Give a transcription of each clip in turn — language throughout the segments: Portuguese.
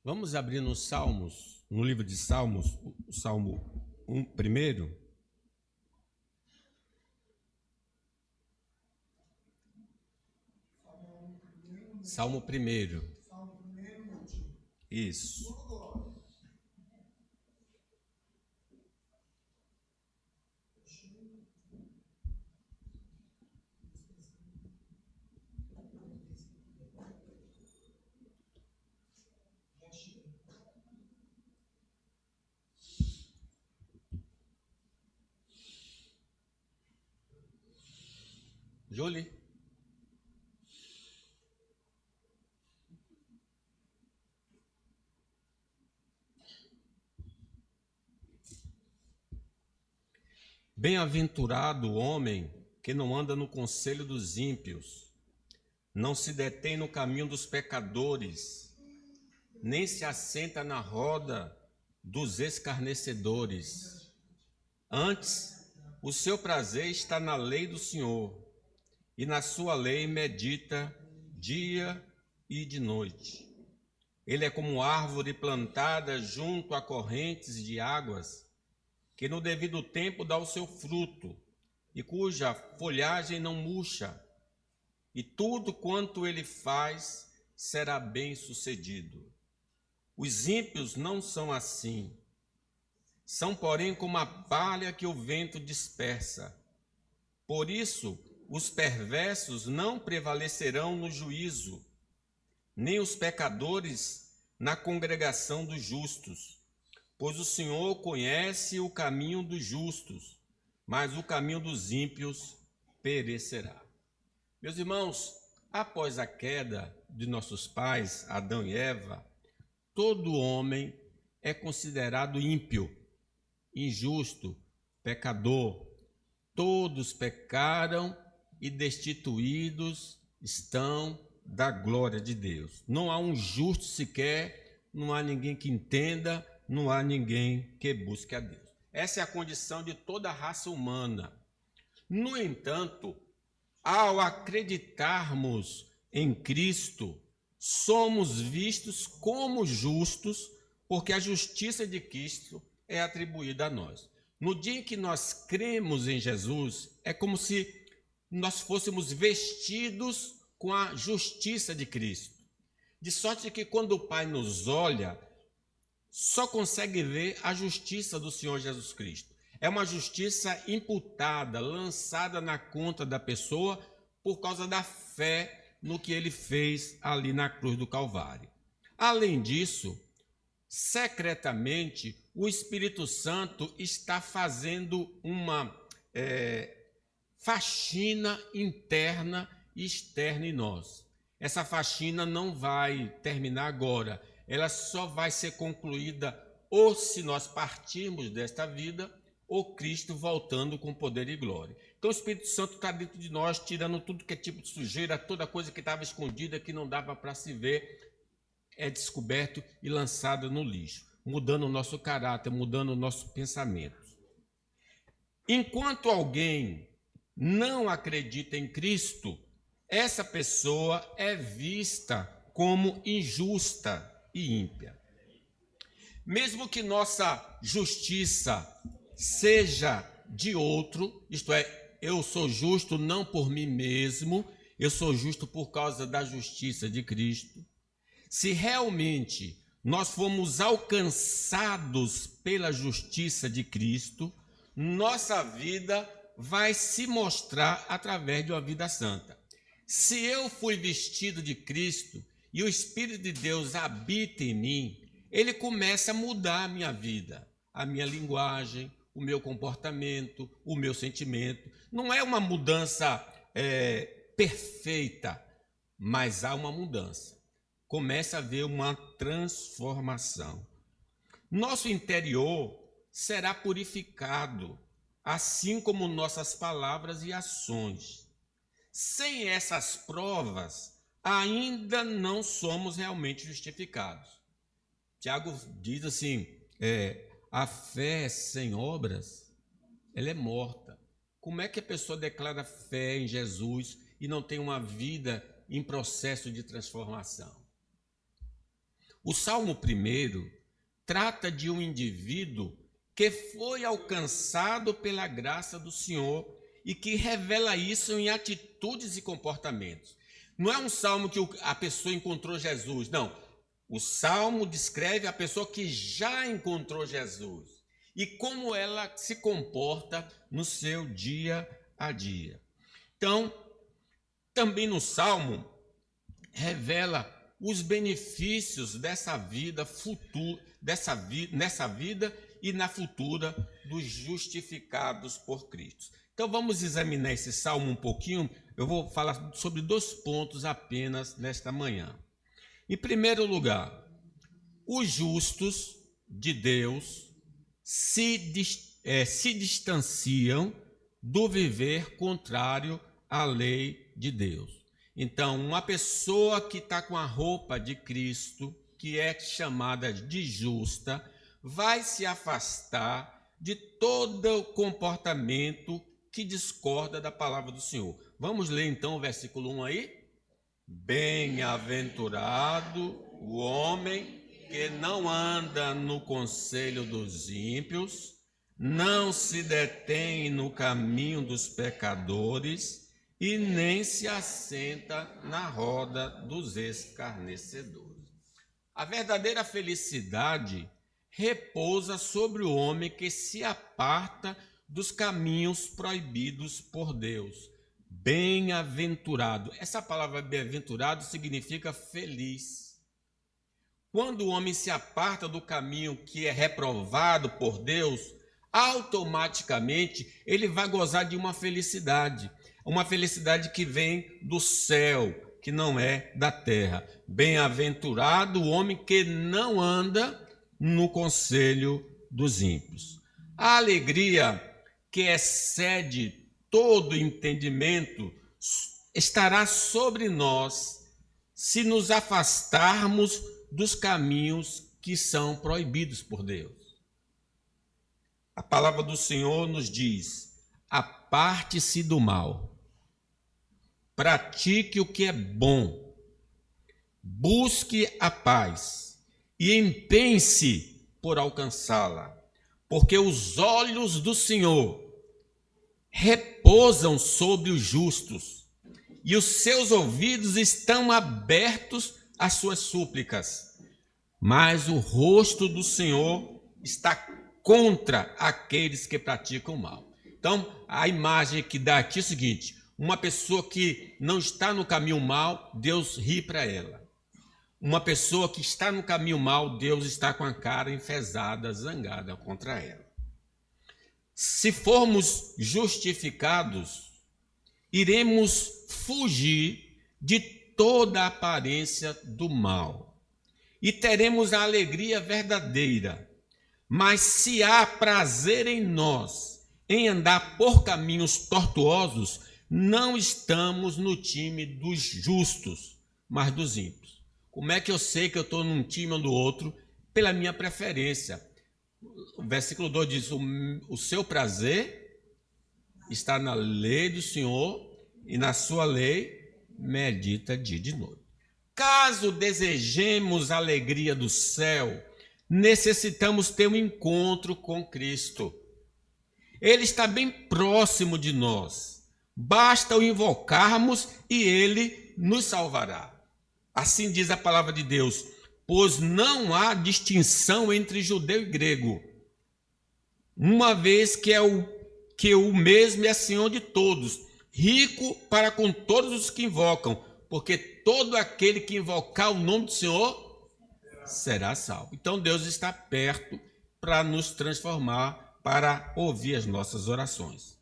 Vamos abrir nos Salmos, no livro de Salmos, o Salmo 1 primeiro. Salmo 1. Isso. Jolie. Bem-aventurado o homem que não anda no conselho dos ímpios, não se detém no caminho dos pecadores, nem se assenta na roda dos escarnecedores. Antes, o seu prazer está na lei do Senhor, e na sua lei medita dia e de noite. Ele é como árvore plantada junto a correntes de águas, que no devido tempo dá o seu fruto, e cuja folhagem não murcha, e tudo quanto ele faz será bem-sucedido. Os ímpios não são assim, são, porém, como a palha que o vento dispersa. Por isso, os perversos não prevalecerão no juízo, nem os pecadores na congregação dos justos. Pois o Senhor conhece o caminho dos justos, mas o caminho dos ímpios perecerá. Meus irmãos, após a queda de nossos pais, Adão e Eva, todo homem é considerado ímpio, injusto, pecador. Todos pecaram e destituídos estão da glória de Deus. Não há um justo sequer, não há ninguém que entenda, não há ninguém que busque a Deus. Essa é a condição de toda a raça humana. No entanto, ao acreditarmos em Cristo, somos vistos como justos, porque a justiça de Cristo é atribuída a nós. No dia em que nós cremos em Jesus, é como se nós fôssemos vestidos com a justiça de Cristo. De sorte que quando o Pai nos olha, só consegue ver a justiça do Senhor Jesus Cristo. É uma justiça imputada, lançada na conta da pessoa por causa da fé no que ele fez ali na cruz do Calvário. Além disso, secretamente, o Espírito Santo está fazendo uma faxina interna e externa em nós. Essa faxina não vai terminar agora, ela só vai ser concluída ou se nós partirmos desta vida, ou Cristo voltando com poder e glória. Então o Espírito Santo está dentro de nós, tirando tudo que é tipo de sujeira, toda coisa que estava escondida, que não dava para se ver, é descoberto e lançado no lixo, mudando o nosso caráter, mudando o nosso pensamento. Enquanto alguém não acredita em Cristo, essa pessoa é vista como injusta e ímpia. Mesmo que nossa justiça seja de outro, isto é, eu sou justo não por mim mesmo, eu sou justo por causa da justiça de Cristo. Se realmente nós formos alcançados pela justiça de Cristo, nossa vida vai se mostrar através de uma vida santa. Se eu fui vestido de Cristo e o Espírito de Deus habita em mim, ele começa a mudar a minha vida, a minha linguagem, o meu comportamento, o meu sentimento. Não é uma mudança perfeita, mas há uma mudança. Começa a haver uma transformação. Nosso interior será purificado, assim como nossas palavras e ações. Sem essas provas, ainda não somos realmente justificados. Tiago diz assim, a fé sem obras, ela é morta. Como é que a pessoa declara fé em Jesus e não tem uma vida em processo de transformação? O Salmo 1 trata de um indivíduo que foi alcançado pela graça do Senhor e que revela isso em atitudes e comportamentos. Não é um salmo que a pessoa encontrou Jesus, não. O salmo descreve a pessoa que já encontrou Jesus e como ela se comporta no seu dia a dia. Então, também no salmo revela os benefícios dessa vida futura, nessa vida e na futura dos justificados por Cristo. Então vamos examinar esse salmo um pouquinho. Eu vou falar sobre 2 pontos apenas nesta manhã. Em primeiro lugar, os justos de Deus se distanciam do viver contrário à lei de Deus. Então, uma pessoa que está com a roupa de Cristo, que é chamada de justa, vai se afastar de todo o comportamento que discorda da palavra do Senhor. Vamos ler então o versículo 1 aí? Bem-aventurado o homem que não anda no conselho dos ímpios, não se detém no caminho dos pecadores e nem se assenta na roda dos escarnecedores. A verdadeira felicidade repousa sobre o homem que se aparta dos caminhos proibidos por Deus. Bem-aventurado. Essa palavra bem-aventurado significa feliz. Quando o homem se aparta do caminho que é reprovado por Deus, automaticamente ele vai gozar de uma felicidade que vem do céu, que não é da terra. Bem-aventurado o homem que não anda no conselho dos ímpios. A alegria que excede todo entendimento estará sobre nós se nos afastarmos dos caminhos que são proibidos por Deus. A palavra do Senhor nos diz: aparte-se do mal, pratique o que é bom, busque a paz e empenhe-se por alcançá-la, porque os olhos do Senhor repousam sobre os justos e os seus ouvidos estão abertos às suas súplicas, mas o rosto do Senhor está contra aqueles que praticam o mal. Então, a imagem que dá aqui é o seguinte: uma pessoa que não está no caminho mal, Deus ri para ela. Uma pessoa que está no caminho mal, Deus está com a cara enfesada, zangada contra ela. Se formos justificados, iremos fugir de toda a aparência do mal e teremos a alegria verdadeira. Mas se há prazer em nós, em andar por caminhos tortuosos, não estamos no time dos justos, mas dos ímpios. Como é que eu sei que eu estou num time ou no outro? Pela minha preferência. O versículo 2 diz: o seu prazer está na lei do Senhor e na sua lei medita dia e de noite. Caso desejemos a alegria do céu, necessitamos ter um encontro com Cristo. Ele está bem próximo de nós. Basta o invocarmos e ele nos salvará. Assim diz a palavra de Deus: pois não há distinção entre judeu e grego, uma vez que o mesmo é Senhor de todos, rico para com todos os que invocam, porque todo aquele que invocar o nome do Senhor será salvo. Então Deus está perto para nos transformar, para ouvir as nossas orações.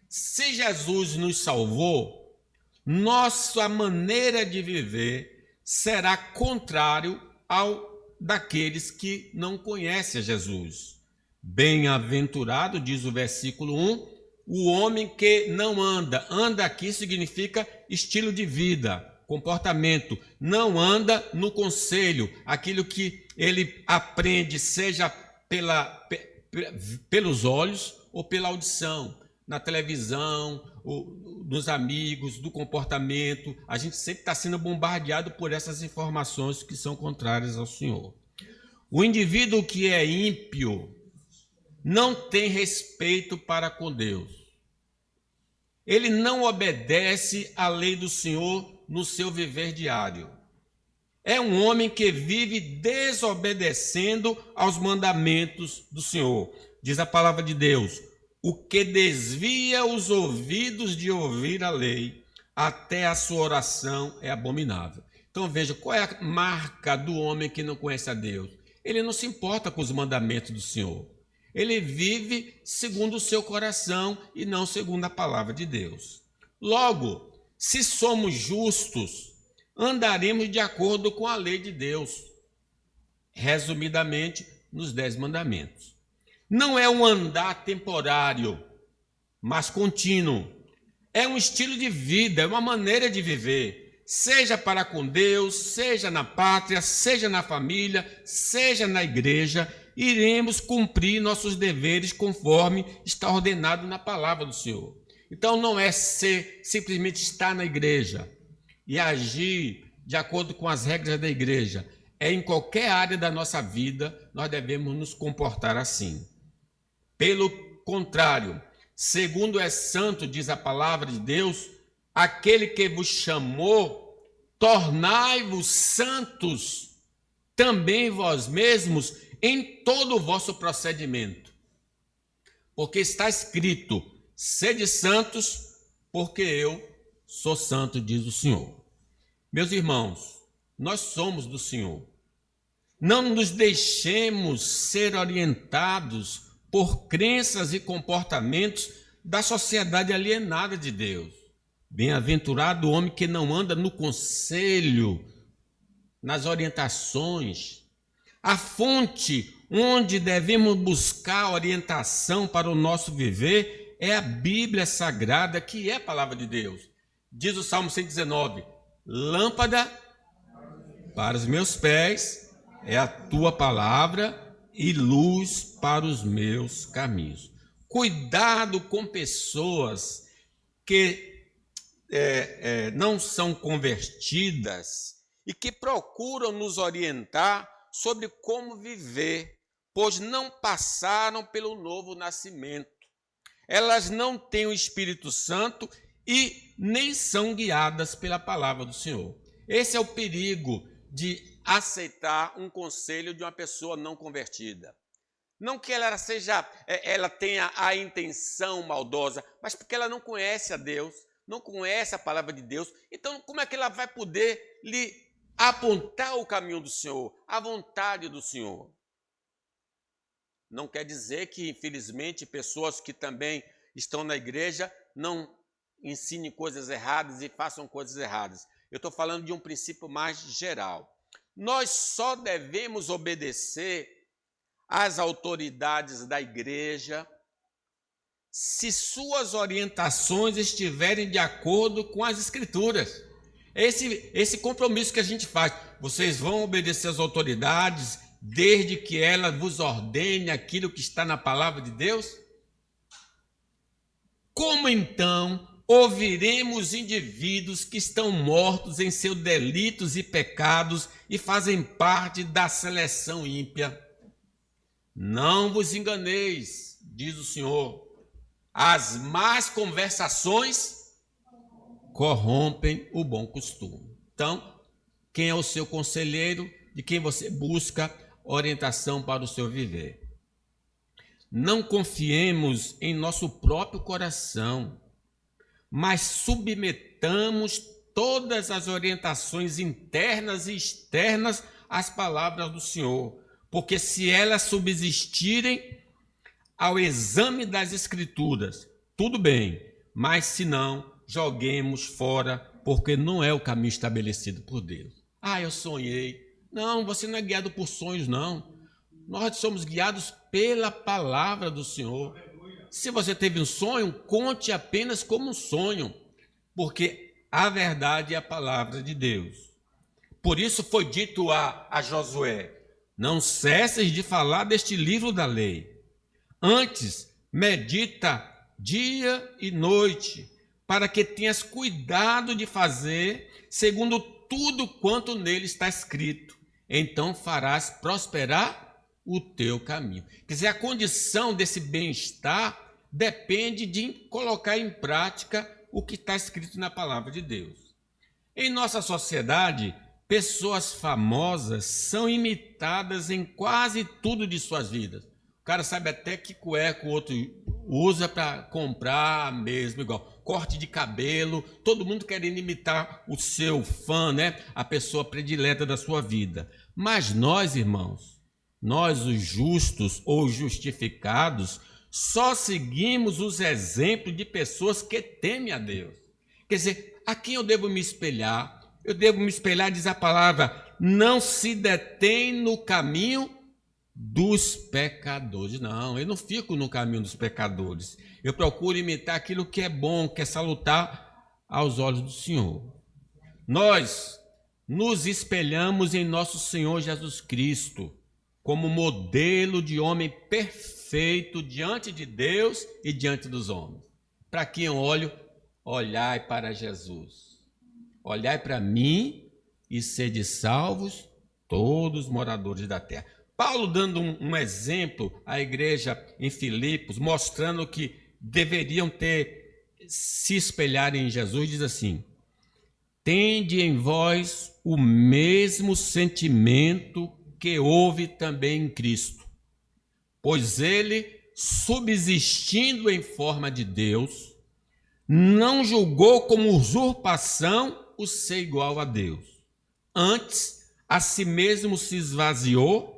Se Jesus nos salvou, nossa maneira de viver será contrário ao daqueles que não conhecem a Jesus. Bem-aventurado, diz o versículo 1, o homem que não anda aqui significa estilo de vida, comportamento, não anda no conselho, aquilo que ele aprende, seja pelos olhos ou pela audição, na televisão dos amigos, do comportamento. A gente sempre está sendo bombardeado por essas informações que são contrárias ao Senhor. O indivíduo que é ímpio não tem respeito para com Deus. Ele não obedece à lei do Senhor no seu viver diário. É um homem que vive desobedecendo aos mandamentos do Senhor. Diz a palavra de Deus: o que desvia os ouvidos de ouvir a lei, até a sua oração é abominável. Então veja, qual é a marca do homem que não conhece a Deus? Ele não se importa com os mandamentos do Senhor. Ele vive segundo o seu coração e não segundo a palavra de Deus. Logo, se somos justos, andaremos de acordo com a lei de Deus. Resumidamente, nos 10 mandamentos. Não é um andar temporário, mas contínuo. É um estilo de vida, é uma maneira de viver. Seja para com Deus, seja na pátria, seja na família, seja na igreja, iremos cumprir nossos deveres conforme está ordenado na palavra do Senhor. Então não é simplesmente estar na igreja e agir de acordo com as regras da igreja. É em qualquer área da nossa vida, nós devemos nos comportar assim. Pelo contrário, segundo é santo, diz a palavra de Deus, aquele que vos chamou, tornai-vos santos também vós mesmos em todo o vosso procedimento. Porque está escrito: sede santos, porque eu sou santo, diz o Senhor. Meus irmãos, nós somos do Senhor. Não nos deixemos ser orientados por crenças e comportamentos da sociedade alienada de Deus. Bem-aventurado o homem que não anda no conselho, nas orientações. A fonte onde devemos buscar orientação para o nosso viver é a Bíblia Sagrada, que é a palavra de Deus. Diz o Salmo 119, lâmpada para os meus pés é a tua palavra e luz para os meus caminhos. Cuidado com pessoas que não são convertidas e que procuram nos orientar sobre como viver, pois não passaram pelo novo nascimento. Elas não têm o Espírito Santo e nem são guiadas pela palavra do Senhor. Esse é o perigo de aceitar um conselho de uma pessoa não convertida. Não que ela tenha a intenção maldosa, mas porque ela não conhece a Deus, não conhece a palavra de Deus. Então, como é que ela vai poder lhe apontar o caminho do Senhor, a vontade do Senhor? Não quer dizer que, infelizmente, pessoas que também estão na igreja não ensinem coisas erradas e façam coisas erradas. Eu estou falando de um princípio mais geral. Nós só devemos obedecer às autoridades da igreja se suas orientações estiverem de acordo com as Escrituras. Esse compromisso que a gente faz. Vocês vão obedecer às autoridades desde que ela vos ordene aquilo que está na palavra de Deus? Como então ouviremos indivíduos que estão mortos em seus delitos e pecados e fazem parte da seleção ímpia? Não vos enganeis, diz o Senhor. As más conversações corrompem o bom costume. Então, quem é o seu conselheiro, de quem você busca orientação para o seu viver? Não confiemos em nosso próprio coração, mas submetamos todas as orientações internas e externas às palavras do Senhor, porque se elas subsistirem ao exame das Escrituras, tudo bem, mas se não, joguemos fora, porque não é o caminho estabelecido por Deus. Eu sonhei. Não, você não é guiado por sonhos, não. Nós somos guiados pela palavra do Senhor. Se você teve um sonho, conte apenas como um sonho, porque a verdade é a palavra de Deus. Por isso foi dito a Josué: não cesses de falar deste livro da lei. Antes, medita dia e noite, para que tenhas cuidado de fazer segundo tudo quanto nele está escrito. Então farás prosperar o teu caminho. Quer dizer, a condição desse bem-estar depende de colocar em prática o que está escrito na palavra de Deus. Em nossa sociedade, pessoas famosas são imitadas em quase tudo de suas vidas. O cara sabe até que cueca o outro usa para comprar mesmo, igual corte de cabelo, todo mundo querendo imitar o seu fã, né? A pessoa predileta da sua vida. Mas nós, irmãos, nós os justos ou justificados, só seguimos os exemplos de pessoas que temem a Deus. Quer dizer, a quem eu devo me espelhar? Eu devo me espelhar, diz a palavra, não se detém no caminho dos pecadores. Não, eu não fico no caminho dos pecadores. Eu procuro imitar aquilo que é bom, que é salutar aos olhos do Senhor. Nós nos espelhamos em nosso Senhor Jesus Cristo como modelo de homem perfeito diante de Deus e diante dos homens. Para quem eu olho, olhai para Jesus. Olhai para mim e sede salvos todos os moradores da terra. Paulo dando um exemplo à igreja em Filipos, mostrando que deveriam se espelhar em Jesus, diz assim: tende em vós o mesmo sentimento que houve também em Cristo, pois ele, subsistindo em forma de Deus, não julgou como usurpação o ser igual a Deus. Antes, a si mesmo se esvaziou,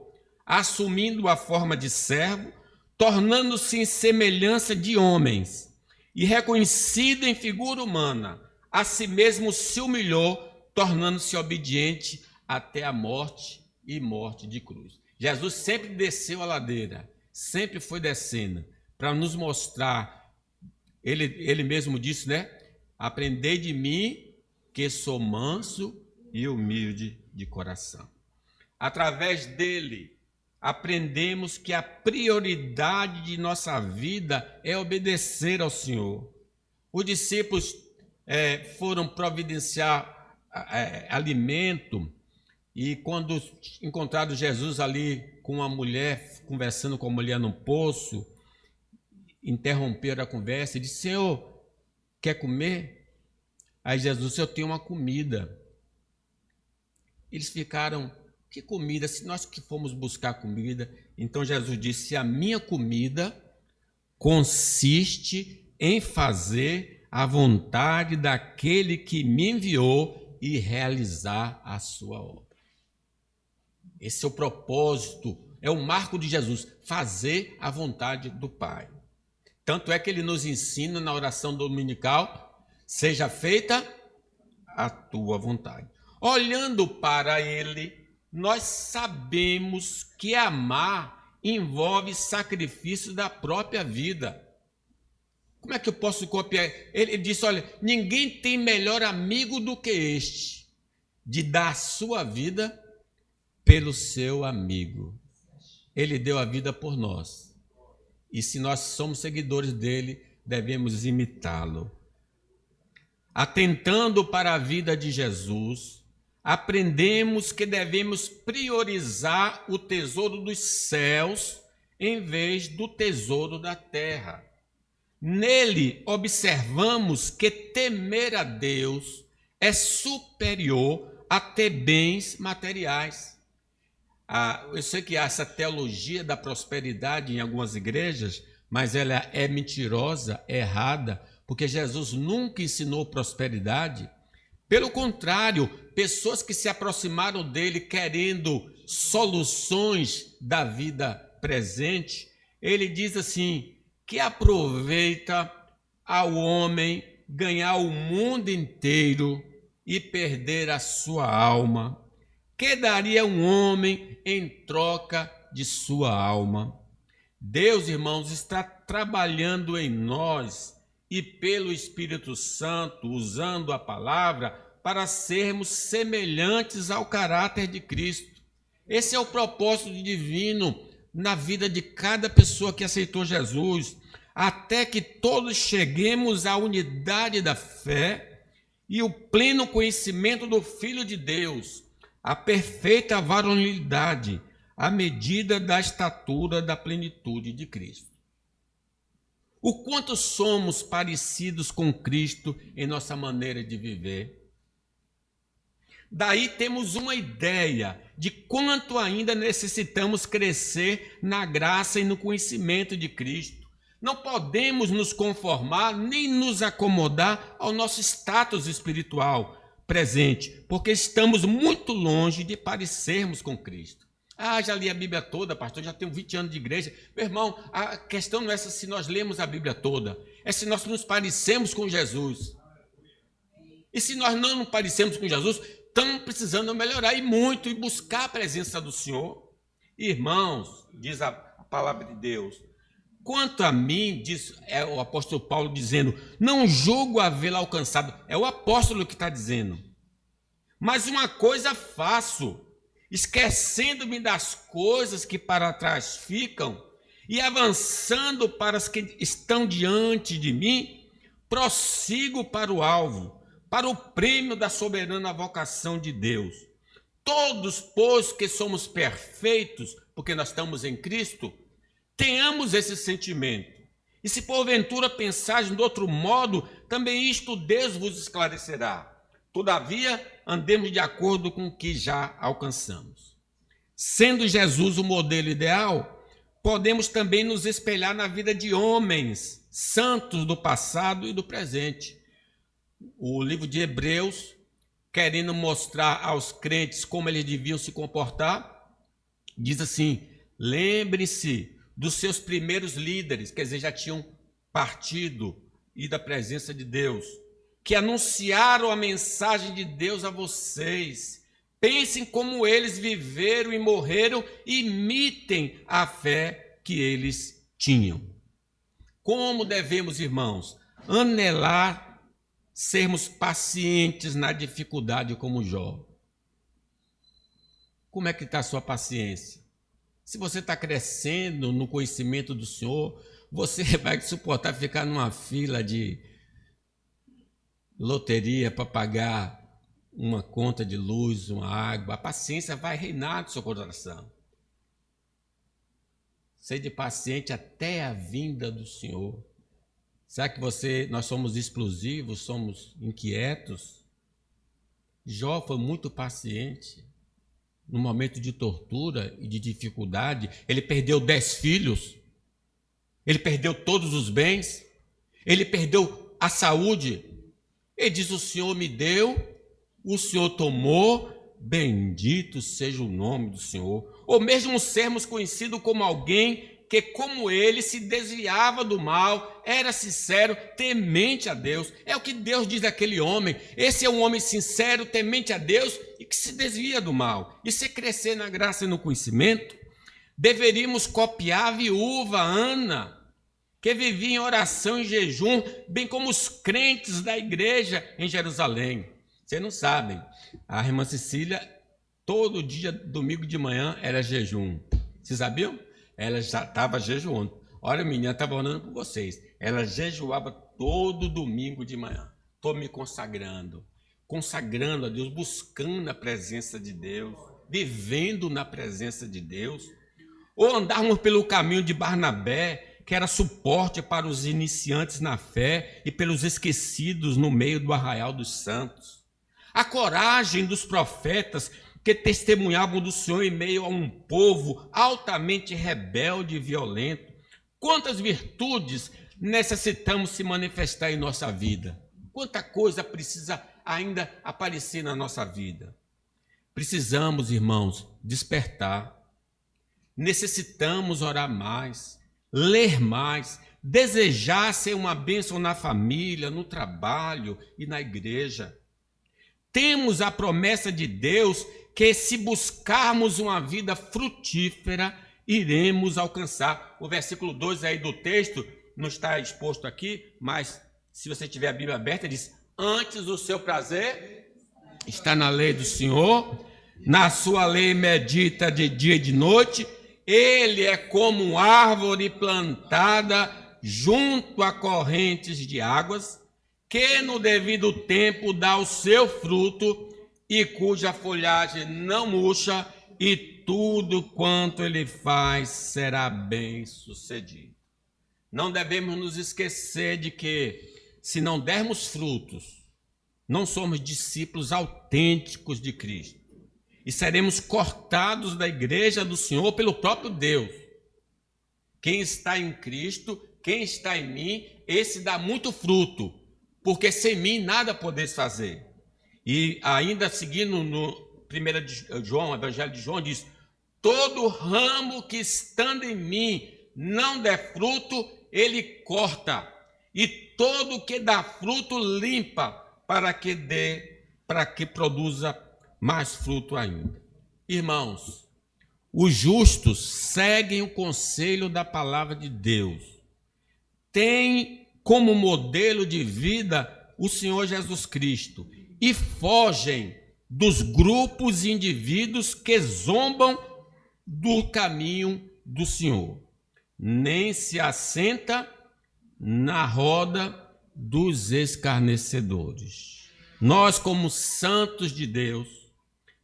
assumindo a forma de servo, tornando-se em semelhança de homens, e reconhecido em figura humana, a si mesmo se humilhou, tornando-se obediente até a morte e morte de cruz. Jesus sempre desceu a ladeira, sempre foi descendo, para nos mostrar, ele mesmo disse, né? Aprendei de mim, que sou manso e humilde de coração. Através dele, aprendemos que a prioridade de nossa vida é obedecer ao Senhor. Os discípulos foram providenciar alimento e quando encontraram Jesus ali com uma mulher, conversando com a mulher no poço, interromperam a conversa e disse: Senhor, quer comer? Aí Jesus disse: eu tenho uma comida. Eles ficaram: que comida? Se nós que fomos buscar comida. Então Jesus disse: a minha comida consiste em fazer a vontade daquele que me enviou e realizar a sua obra. Esse é o propósito, é o marco de Jesus, fazer a vontade do Pai. Tanto é que ele nos ensina na oração dominical: seja feita a tua vontade. Olhando para ele, nós sabemos que amar envolve sacrifício da própria vida. Como é que eu posso copiar? Ele disse: olha, ninguém tem melhor amigo do que este, de dar a sua vida pelo seu amigo. Ele deu a vida por nós. E se nós somos seguidores dele, devemos imitá-lo. Atentando para a vida de Jesus, aprendemos que devemos priorizar o tesouro dos céus em vez do tesouro da terra. Nele observamos que temer a Deus é superior a ter bens materiais. Eu sei que há essa teologia da prosperidade em algumas igrejas, mas ela é mentirosa, errada, porque Jesus nunca ensinou prosperidade. Pelo contrário, pessoas que se aproximaram dele querendo soluções da vida presente, ele diz assim, que aproveita ao homem ganhar o mundo inteiro e perder a sua alma. Que daria um homem em troca de sua alma? Deus, irmãos, está trabalhando em nós e pelo Espírito Santo, usando a palavra, para sermos semelhantes ao caráter de Cristo. Esse é o propósito divino na vida de cada pessoa que aceitou Jesus. até que todos cheguemos à unidade da fé e o pleno conhecimento do Filho de Deus, a perfeita varonilidade, à medida da estatura da plenitude de Cristo. O quanto somos parecidos com Cristo em nossa maneira de viver. Daí temos uma ideia de quanto ainda necessitamos crescer na graça e no conhecimento de Cristo. Não podemos nos conformar nem nos acomodar ao nosso status espiritual presente, porque estamos muito longe de parecermos com Cristo. Já li a Bíblia toda, pastor, já tenho 20 anos de igreja. Meu irmão, a questão não é se nós lemos a Bíblia toda, é se nós nos parecemos com Jesus. E se nós não nos parecemos com Jesus, estamos precisando melhorar e muito, e buscar a presença do Senhor. Irmãos, diz a palavra de Deus, quanto a mim, diz o apóstolo Paulo dizendo, não julgo havê-la alcançado. É o apóstolo que está dizendo. Mas uma coisa faço, esquecendo-me das coisas que para trás ficam e avançando para as que estão diante de mim, prossigo para o alvo, para o prêmio da soberana vocação de Deus. Todos, pois, que somos perfeitos, porque nós estamos em Cristo, tenhamos esse sentimento. E se porventura pensares de outro modo, também isto Deus vos esclarecerá. Todavia, andemos de acordo com o que já alcançamos. Sendo Jesus o modelo ideal, podemos também nos espelhar na vida de homens santos do passado e do presente. O livro de Hebreus, querendo mostrar aos crentes como eles deviam se comportar, diz assim, lembre-se dos seus primeiros líderes, quer dizer, já tinham partido e da presença de Deus, que anunciaram a mensagem de Deus a vocês. Pensem como eles viveram e morreram e imitem a fé que eles tinham. Como devemos, irmãos, anelar sermos pacientes na dificuldade como Jó? Como é que está a sua paciência? Se você está crescendo no conhecimento do Senhor, você vai suportar ficar numa fila de loteria para pagar uma conta de luz, uma água. A paciência vai reinar no seu coração. Sede paciente até a vinda do Senhor. Será que nós somos explosivos, somos inquietos? Jó foi muito paciente. No momento de tortura e de dificuldade, ele perdeu 10 filhos, ele perdeu todos os bens, ele perdeu a saúde. Ele diz, o Senhor me deu, o Senhor tomou, bendito seja o nome do Senhor. Ou mesmo sermos conhecidos como alguém que, como ele, se desviava do mal, era sincero, temente a Deus. É o que Deus diz daquele homem. Esse é um homem sincero, temente a Deus e que se desvia do mal. E se crescer na graça e no conhecimento, deveríamos copiar a viúva Ana, que vivia em oração e jejum, bem como os crentes da igreja em Jerusalém. Vocês não sabem, a irmã Cecília, todo dia, domingo de manhã, era jejum. Vocês sabiam? Ela já estava jejuando. Olha, a menina estava orando por vocês. Ela jejuava todo domingo de manhã. Estou me consagrando a Deus, buscando a presença de Deus, vivendo na presença de Deus. Ou andarmos pelo caminho de Barnabé, que era suporte para os iniciantes na fé e pelos esquecidos no meio do arraial dos santos. A coragem dos profetas que testemunhavam do Senhor em meio a um povo altamente rebelde e violento. Quantas virtudes necessitamos se manifestar em nossa vida? Quanta coisa precisa ainda aparecer na nossa vida? Precisamos, irmãos, despertar. Necessitamos orar mais, ler mais, desejar ser uma bênção na família, no trabalho e na igreja. Temos a promessa de Deus que, se buscarmos uma vida frutífera, iremos alcançar. O versículo 2 aí do texto não está exposto aqui, mas se você tiver a Bíblia aberta, diz, antes o seu prazer está na lei do Senhor, na sua lei medita de dia e de noite, ele é como uma árvore plantada junto a correntes de águas, que no devido tempo dá o seu fruto e cuja folhagem não murcha, e tudo quanto ele faz será bem sucedido. Não devemos nos esquecer de que, se não dermos frutos, não somos discípulos autênticos de Cristo e seremos cortados da igreja do Senhor pelo próprio Deus. Quem está em Cristo, quem está em mim, esse dá muito fruto, porque sem mim nada podeis fazer. E ainda seguindo no 1 João, Evangelho de João, diz: todo ramo que estando em mim não der fruto, ele corta, e todo que dá fruto limpa, para que produza mais fruto ainda. Irmãos, os justos seguem o conselho da palavra de Deus. Têm como modelo de vida o Senhor Jesus Cristo e fogem dos grupos e indivíduos que zombam do caminho do Senhor. Nem se assenta na roda dos escarnecedores. Nós, como santos de Deus,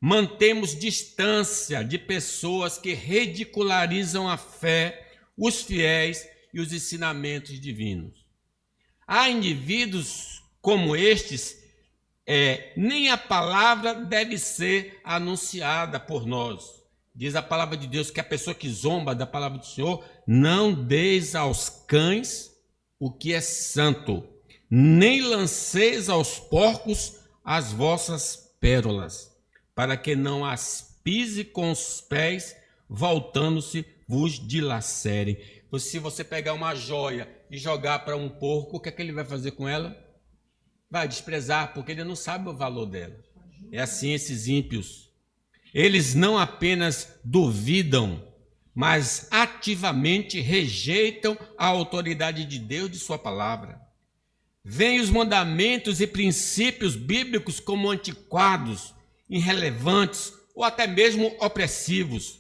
mantemos distância de pessoas que ridicularizam a fé, os fiéis e os ensinamentos divinos. Há indivíduos como estes, nem a palavra deve ser anunciada por nós. Diz a palavra de Deus que a pessoa que zomba da palavra do Senhor, não deis aos cães o que é santo, nem lanceis aos porcos as vossas pérolas, para que não as pise com os pés, voltando-se vos dilacerem. Se você pegar uma joia e jogar para um porco, o que é que ele vai fazer com ela? Vai desprezar, porque ele não sabe o valor dela. É assim esses ímpios. Eles não apenas duvidam, mas ativamente rejeitam a autoridade de Deus, de sua palavra. Veem os mandamentos e princípios bíblicos como antiquados, irrelevantes ou até mesmo opressivos.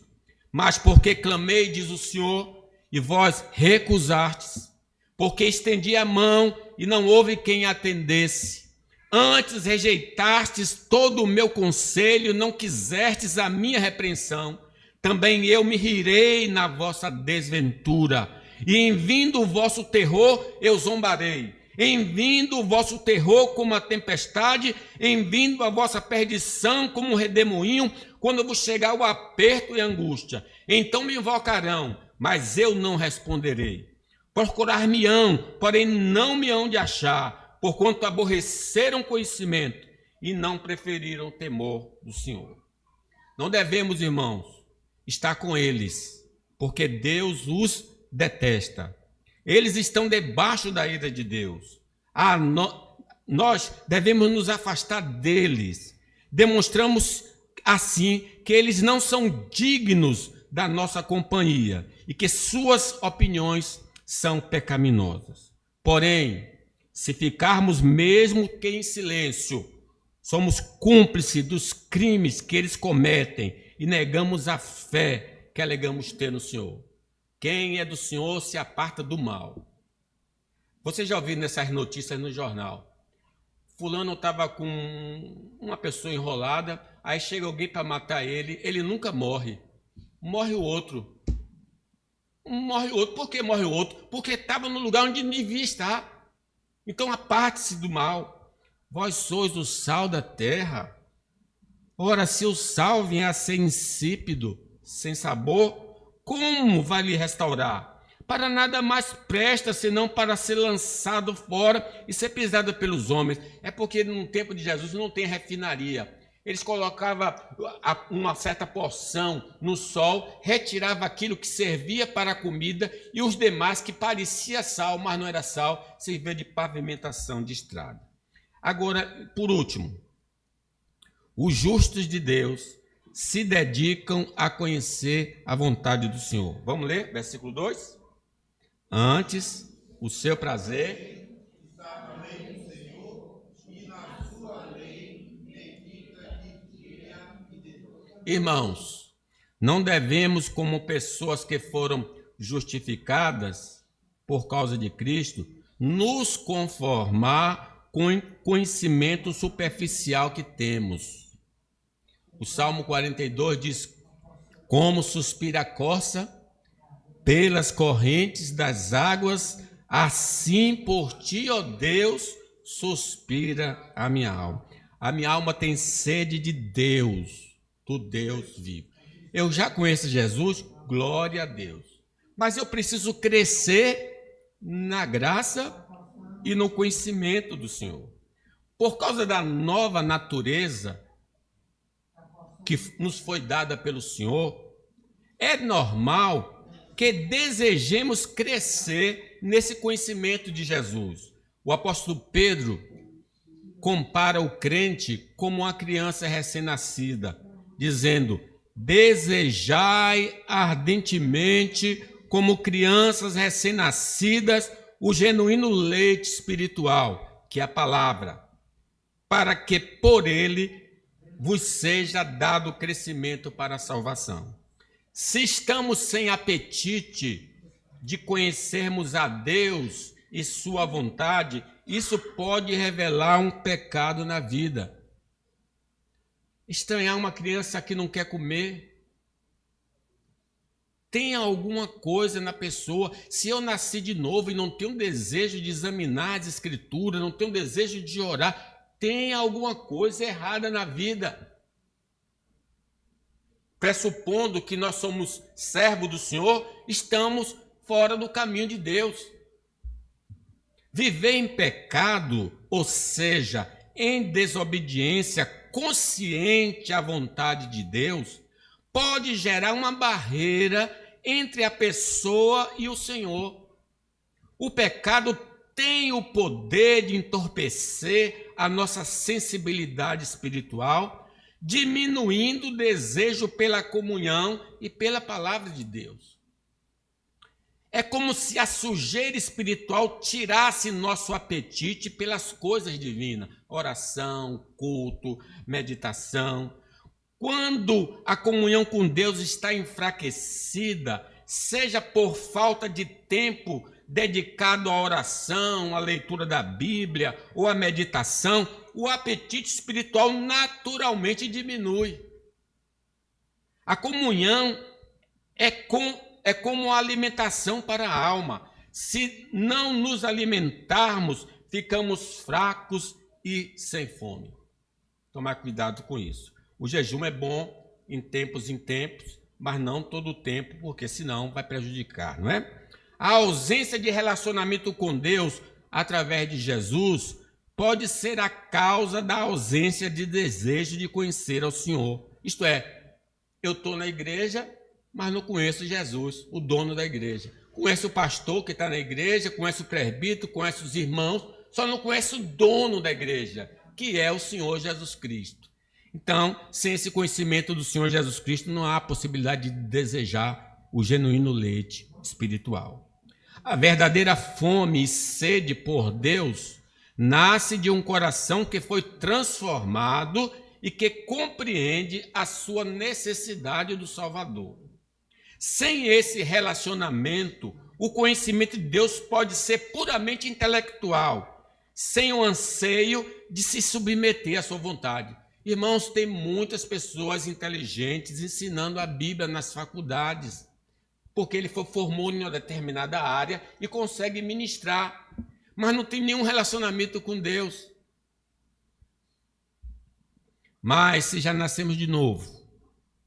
Mas porque clamei, diz o Senhor, e vós recusastes, porque estendi a mão e não houve quem atendesse. Antes rejeitastes todo o meu conselho, não quisestes a minha repreensão. Também eu me rirei na vossa desventura, e em vindo o vosso terror, eu zombarei. Em vindo o vosso terror como a tempestade, em vindo a vossa perdição como um redemoinho, quando vos chegar o aperto e a angústia. Então me invocarão, mas eu não responderei. Procurar-me-ão, porém não me hão de achar, porquanto aborreceram conhecimento e não preferiram o temor do Senhor. Não devemos, irmãos, estar com eles, porque Deus os detesta. Eles estão debaixo da ira de Deus. Nós devemos nos afastar deles. Demonstramos assim que eles não são dignos da nossa companhia e que suas opiniões são pecaminosas. Porém, se ficarmos mesmo que em silêncio, somos cúmplices dos crimes que eles cometem e negamos a fé que alegamos ter no Senhor. Quem é do Senhor se aparta do mal. Você já ouviu nessas notícias no jornal? Fulano estava com uma pessoa enrolada, aí chega alguém para matar ele, ele nunca morre. Morre o outro. Morre o outro. Por que morre o outro? Porque estava no lugar onde devia estar. Então aparte-se do mal. Vós sois o sal da terra. Ora, se o sal vier a ser insípido, sem sabor, como vai lhe restaurar? Para nada mais presta, senão para ser lançado fora e ser pisado pelos homens. É porque no tempo de Jesus não tem refinaria. Eles colocavam uma certa porção no sol, retiravam aquilo que servia para a comida e os demais, que parecia sal, mas não era sal, servia de pavimentação de estrada. Agora, por último, os justos de Deus se dedicam a conhecer a vontade do Senhor. Vamos ler, versículo 2? Antes, o seu prazer está na lei do Senhor, e na sua lei medita de dia e de noite. Irmãos, não devemos, como pessoas que foram justificadas, por causa de Cristo, nos conformar com o conhecimento superficial que temos. O Salmo 42 diz: como suspira a corça pelas correntes das águas, assim por ti, ó Deus, suspira a minha alma. A minha alma tem sede de Deus, do Deus vivo. Eu já conheço Jesus, glória a Deus. Mas eu preciso crescer na graça e no conhecimento do Senhor. Por causa da nova natureza que nos foi dada pelo Senhor, é normal que desejemos crescer nesse conhecimento de Jesus. O apóstolo Pedro compara o crente como uma criança recém-nascida, dizendo: desejai ardentemente, como crianças recém-nascidas, o genuíno leite espiritual, que é a palavra, para que por ele vos seja dado crescimento para a salvação. Se estamos sem apetite de conhecermos a Deus e sua vontade, isso pode revelar um pecado na vida. Estranhar uma criança que não quer comer. Tem alguma coisa na pessoa. Se eu nasci de novo e não tenho desejo de examinar as escrituras, não tenho desejo de orar, tem alguma coisa errada na vida. Pressupondo que nós somos servos do Senhor, estamos fora do caminho de Deus. Viver em pecado, ou seja, em desobediência consciente à vontade de Deus, pode gerar uma barreira entre a pessoa e o Senhor. O pecado tem o poder de entorpecer a nossa sensibilidade espiritual, diminuindo o desejo pela comunhão e pela palavra de Deus. É como se a sujeira espiritual tirasse nosso apetite pelas coisas divinas, oração, culto, meditação. Quando a comunhão com Deus está enfraquecida, seja por falta de tempo dedicado à oração, à leitura da Bíblia ou à meditação, o apetite espiritual naturalmente diminui. A comunhão é como a alimentação para a alma. Se não nos alimentarmos, ficamos fracos e sem fome. Tomar cuidado com isso. O jejum é bom em tempos, mas não todo o tempo, porque senão vai prejudicar, não é? A ausência de relacionamento com Deus através de Jesus pode ser a causa da ausência de desejo de conhecer ao Senhor. Isto é, eu estou na igreja, mas não conheço Jesus, o dono da igreja. Conheço o pastor que está na igreja, conheço o presbítero, conheço os irmãos, só não conheço o dono da igreja, que é o Senhor Jesus Cristo. Então, sem esse conhecimento do Senhor Jesus Cristo, não há possibilidade de desejar o genuíno leite espiritual. A verdadeira fome e sede por Deus nasce de um coração que foi transformado e que compreende a sua necessidade do Salvador. Sem esse relacionamento, o conhecimento de Deus pode ser puramente intelectual, sem o anseio de se submeter à sua vontade. Irmãos, tem muitas pessoas inteligentes ensinando a Bíblia nas faculdades, porque ele formou em uma determinada área e consegue ministrar, mas não tem nenhum relacionamento com Deus. Mas se já nascemos de novo,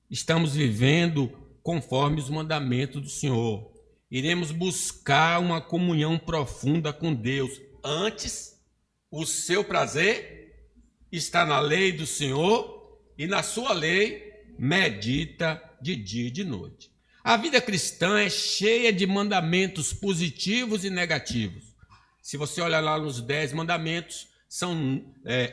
estamos vivendo conforme os mandamentos do Senhor, iremos buscar uma comunhão profunda com Deus. Antes, o seu prazer está na lei do Senhor e na sua lei medita de dia e de noite. A vida cristã é cheia de mandamentos positivos e negativos. Se você olhar lá nos 10 mandamentos, são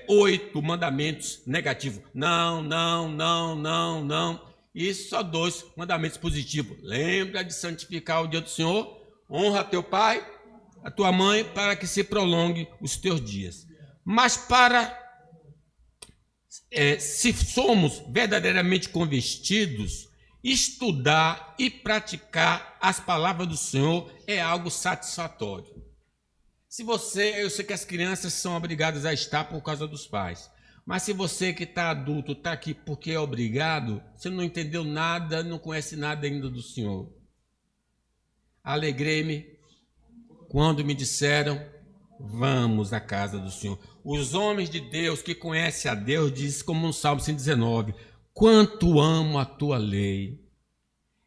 8 mandamentos negativos. Não, não, não, não, não. E só 2 mandamentos positivos. Lembra de santificar o dia do Senhor, honra teu pai, a tua mãe, para que se prolongue os teus dias. Mas se somos verdadeiramente convertidos estudar e praticar as palavras do Senhor é algo satisfatório. Eu sei que as crianças são obrigadas a estar por causa dos pais, mas se você que está adulto está aqui porque é obrigado, você não entendeu nada, não conhece nada ainda do Senhor. Alegrei-me quando me disseram, vamos à casa do Senhor. Os homens de Deus que conhecem a Deus diz como no Salmo 119, quanto amo a tua lei.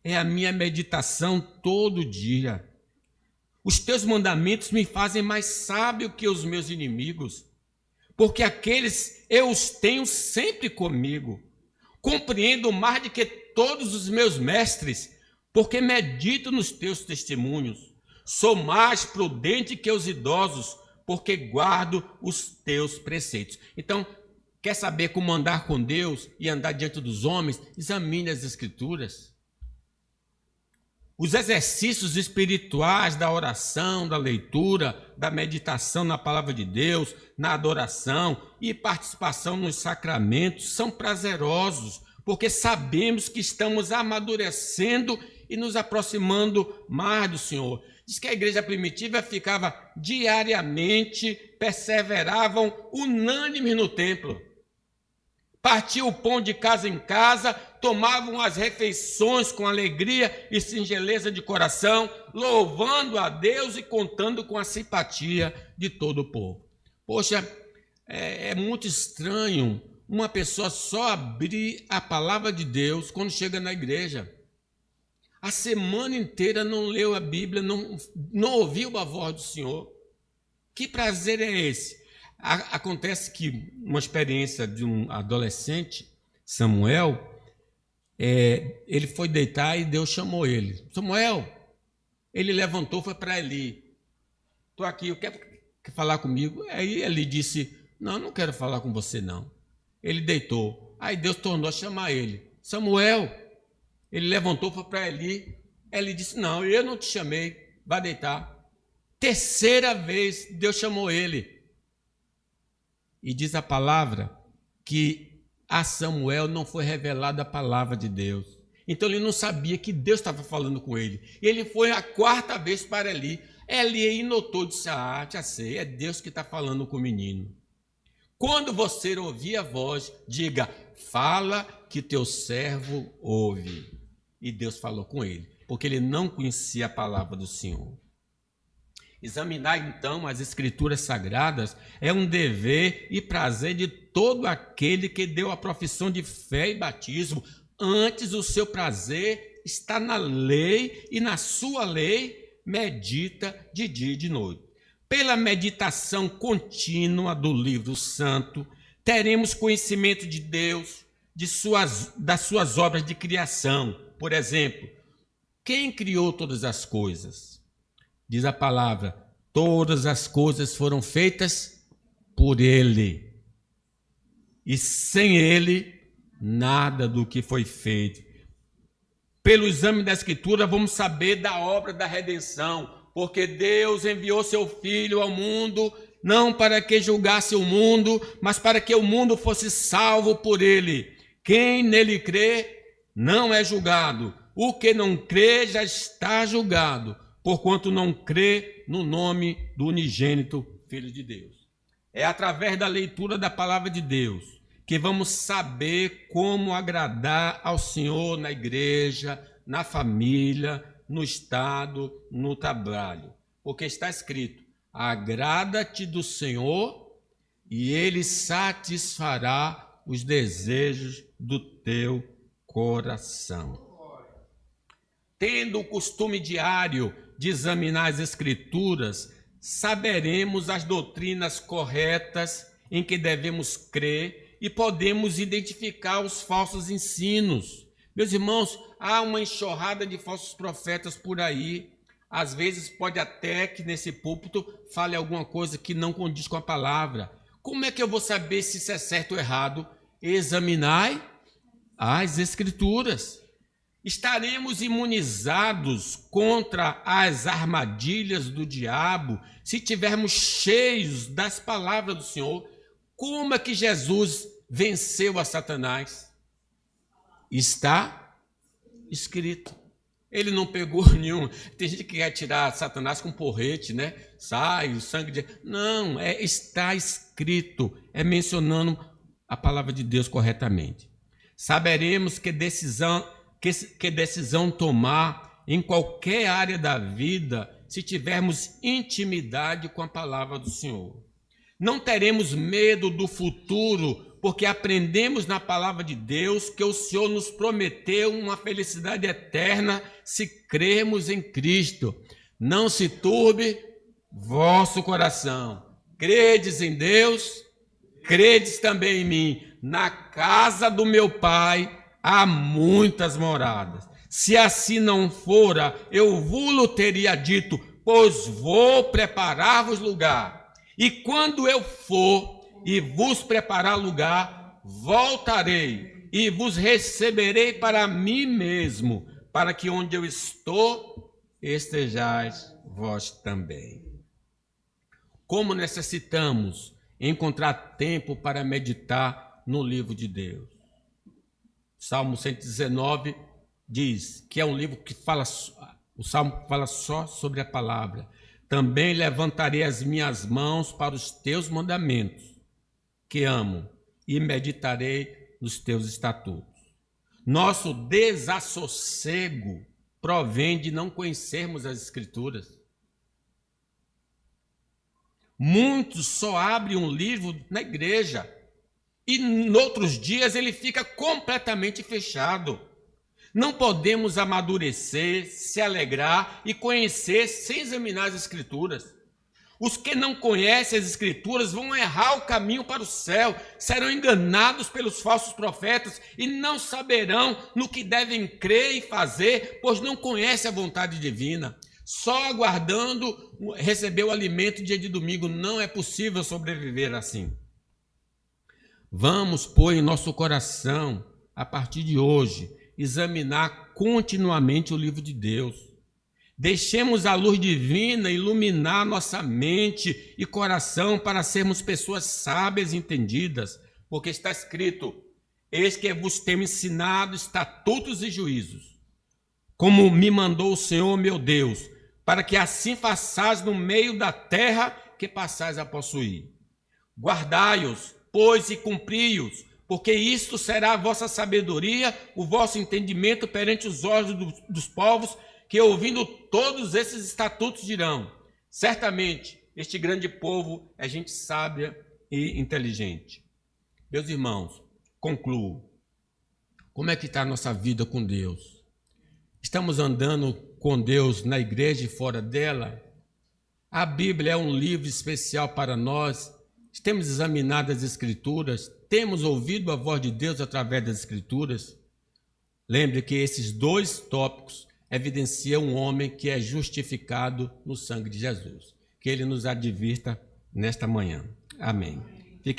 É a minha meditação todo dia. Os teus mandamentos me fazem mais sábio que os meus inimigos, porque aqueles eu os tenho sempre comigo. Compreendo mais do que todos os meus mestres, porque medito nos teus testemunhos. Sou mais prudente que os idosos, porque guardo os teus preceitos. Então, quer saber como andar com Deus e andar diante dos homens? Examine as Escrituras. Os exercícios espirituais da oração, da leitura, da meditação na palavra de Deus, na adoração e participação nos sacramentos são prazerosos, porque sabemos que estamos amadurecendo e nos aproximando mais do Senhor. Diz que a igreja primitiva ficava diariamente, perseveravam unânimes no templo. Partiam o pão de casa em casa, tomavam as refeições com alegria e singeleza de coração, louvando a Deus e contando com a simpatia de todo o povo. Poxa, é muito estranho uma pessoa só abrir a palavra de Deus quando chega na igreja. A semana inteira não leu a Bíblia, não ouviu a voz do Senhor. Que prazer é esse? Acontece que uma experiência de um adolescente, Samuel, ele foi deitar e Deus chamou ele. Samuel, ele levantou, foi para Eli. Estou aqui, quer falar comigo? Aí Eli disse, não quero falar com você não. Ele deitou. Aí Deus tornou a chamar ele. Samuel, ele levantou, foi para Eli. Eli disse, não, eu não te chamei, vai deitar. Terceira vez Deus chamou ele. E diz a palavra que a Samuel não foi revelada a palavra de Deus. Então ele não sabia que Deus estava falando com ele. Ele foi a quarta vez para Eli. Eli notou e disse, já sei, é Deus que está falando com o menino. Quando você ouvir a voz, diga, fala que teu servo ouve. E Deus falou com ele, porque ele não conhecia a palavra do Senhor. Examinar, então, as Escrituras Sagradas é um dever e prazer de todo aquele que deu a profissão de fé e batismo. Antes, o seu prazer está na lei e na sua lei medita de dia e de noite. Pela meditação contínua do livro santo, teremos conhecimento de Deus, das suas obras de criação. Por exemplo, quem criou todas as coisas? Diz a palavra, todas as coisas foram feitas por Ele. E sem Ele, nada do que foi feito. Pelo exame da Escritura, vamos saber da obra da redenção, porque Deus enviou seu Filho ao mundo, não para que julgasse o mundo, mas para que o mundo fosse salvo por Ele. Quem nele crê, não é julgado. O que não crê, já está julgado, porquanto não crê no nome do unigênito Filho de Deus. É através da leitura da palavra de Deus que vamos saber como agradar ao Senhor na igreja, na família, no estado, no trabalho. Porque está escrito, agrada-te do Senhor e Ele satisfará os desejos do teu coração. Tendo o costume diário de examinar as Escrituras, saberemos as doutrinas corretas em que devemos crer e podemos identificar os falsos ensinos. Meus irmãos, há uma enxurrada de falsos profetas por aí. Às vezes pode até que nesse púlpito fale alguma coisa que não condiz com a palavra. Como é que eu vou saber se isso é certo ou errado? Examinai as Escrituras. Estaremos imunizados contra as armadilhas do diabo se estivermos cheios das palavras do Senhor. Como é que Jesus venceu a Satanás? Está escrito. Ele não pegou nenhum. Tem gente que quer tirar Satanás com porrete, né? Sai o sangue de. Não, está escrito. É mencionando a palavra de Deus corretamente. Saberemos que decisão tomar em qualquer área da vida se tivermos intimidade com a palavra do Senhor. Não teremos medo do futuro, porque aprendemos na palavra de Deus que o Senhor nos prometeu uma felicidade eterna se crermos em Cristo. Não se turbe vosso coração. Credes em Deus, credes também em mim. Na casa do meu Pai há muitas moradas. Se assim não fora, eu vos teria dito, pois vou preparar-vos lugar. E quando eu for e vos preparar lugar, voltarei e vos receberei para mim mesmo, para que onde eu estou, estejais vós também. Como necessitamos encontrar tempo para meditar no livro de Deus. Salmo 119 diz que é um livro que fala, o Salmo fala só sobre a palavra. Também levantarei as minhas mãos para os teus mandamentos, que amo, e meditarei nos teus estatutos. Nosso desassossego provém de não conhecermos as Escrituras. Muitos só abrem um livro na igreja e, em outros dias, ele fica completamente fechado. Não podemos amadurecer, se alegrar e conhecer sem examinar as Escrituras. Os que não conhecem as Escrituras vão errar o caminho para o céu, serão enganados pelos falsos profetas e não saberão no que devem crer e fazer, pois não conhecem a vontade divina. Só aguardando receber o alimento dia de domingo, não é possível sobreviver assim. Vamos pôr em nosso coração, a partir de hoje, examinar continuamente o livro de Deus. Deixemos a luz divina iluminar nossa mente e coração para sermos pessoas sábias e entendidas, porque está escrito, eis que vos tenho ensinado estatutos e juízos, como me mandou o Senhor meu Deus, para que assim façais no meio da terra que passais a possuir. Guardai-os, pois, e cumpri-os, porque isto será a vossa sabedoria, o vosso entendimento perante os olhos dos povos, que ouvindo todos esses estatutos dirão, certamente este grande povo é gente sábia e inteligente. Meus irmãos, concluo. Como é que está a nossa vida com Deus? Estamos andando com Deus na igreja e fora dela? A Bíblia é um livro especial para nós. Temos examinado as Escrituras, temos ouvido a voz de Deus através das Escrituras. Lembre que esses dois tópicos evidenciam um homem que é justificado no sangue de Jesus. Que ele nos advirta nesta manhã. Amém.